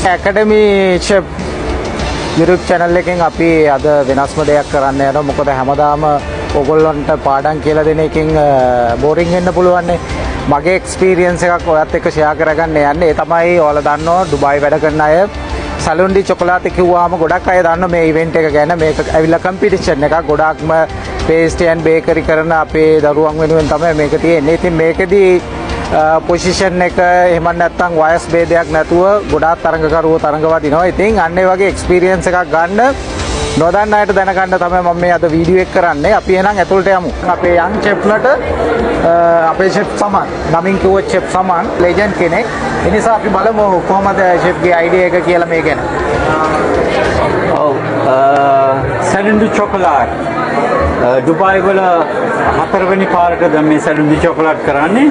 Academy Chef YouTube channel එකෙන් අපි අද වෙනස්ම දෙයක් කරන්න යනවා. මොකද හැමදාම ඔයගොල්ලන්ට පාඩම් කියලා දෙන එකෙන් බෝරින් වෙන්න පුළුවන් නේ. මගේ එක්ස්පීරියන්ස් එකක් ඔයත් එක්ක ෂෙයා කරගන්න යන්නේ. ඒ තමයි ඔයාලා දන්නවා ඩුබායි වැඩ කරන අය සැලුන් ඩි චොකලාට් කිව්වාම ගොඩක් අය දන්නවා මේ ඉවෙන්ට් එක ගැන. මේක ඇවිල්ලා කම්පිටිෂන් එකක්. ගොඩක්ම පේස්ට්‍රි ඇන්ඩ් බේකරි කරන අපේ දරුවන් වෙනුවෙන් තමයි මේක තියෙන්නේ. ඉතින් මේකෙදී පොසිෂන් එක එහෙම නැත්නම් වයස් ભેදයක් නැතුව ගොඩාක් තරඟකරුවෝ තරඟවා දිනවා. ඉතින් අන්න ඒ වගේ එක්ස්පීරියන්ස් එකක් ගන්න නොදන්න අයට දැනගන්න තමයි මම මේ අද වීඩියෝ එක කරන්නේ. අපි එහෙනම් ඇතුළට යමු. අපේ යන් චෙෆ්ලට අපේ චෙෆ් සමන් නමින් කිව්ව චෙෆ් සමන් ලෙජන්ඩ් කෙනෙක්. ඒ නිසා අපි බලමු කොහමද චෙෆ්ගේ අයිඩියා එක කියලා මේ ගැන. ඔව් සැලුන්ඩි චොකලාට් ඩුබායි වල හතරවෙනි පාරට දැන් මේ සැලුන්ඩි චොකලාට් කරන්නේ.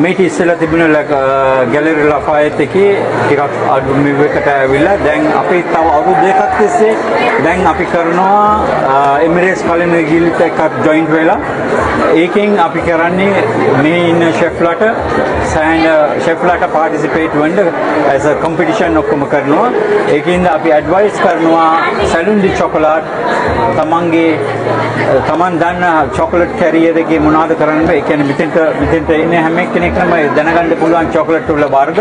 මේක ඉස්සෙල්ලා තිබුණ ගැලරි ලෆායට් එකේ ටිකක් අඩු මිවකට ඇවිල්ලා දැන් අපි තව අවුරුදු දෙකක් තිස්සේ දැන් අපි කරනවා එමිරේට්ස් කලිනරි ගිල්ඩ් එකක් ජොයින්ට් වෙලා ඒකෙන් අපි කරන්නේ මේ ඉන්න ෂෙෆ්ලාට ෂෙෆ්ලාට පාටිසිපේට් වෙන්න as a competition ඔක්කොම කරනවා. ඒකින්ද අපි ඇඩ්වයිස් කරනවා සැලුන්ඩි චොකලාට් තමන් දන්න චොකලට් කැරියර් එකේ මොනවද කරන්න බෑ. ඒ කියන්නේ මෙතෙන්ට ඉන්නේ හැම කෙනෙක්ම දැනගන්න පුළුවන් චොකලට් වල වර්ග.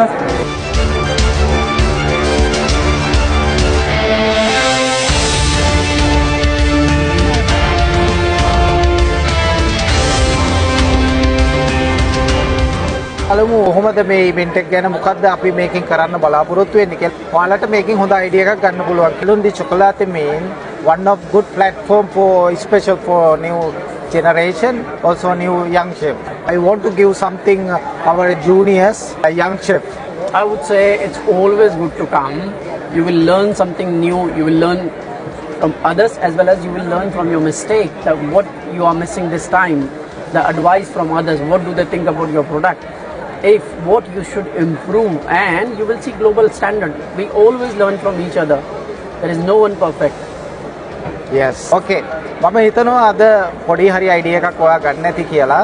බලමු කොහොමද මේ ඉවෙන්ට් එක ගැන මොකද්ද අපි මේකෙන් කරන්න බලාපොරොත්තු වෙන්නේ කියලා. ඔයාලට මේකෙන් හොඳ අයිඩියා එකක් ගන්න පුළුවන්. සැලුන්ඩි චොකලාට් mean one of good platform for special for new generation, also new young chef. I want to give something our juniors, a young chef. I would say it's always good to come. You will learn something new. You will learn from others as well as you will learn from your mistake. That what you are missing this time. The advice from others. What do they think about your product? If what you should improve, and you will see global standard. We always learn from each other. There is no one perfect. Yes. Okay. මම හිතනවා අද පොඩි හරි idea එකක් ඔයා ගන්න ඇති කියලා.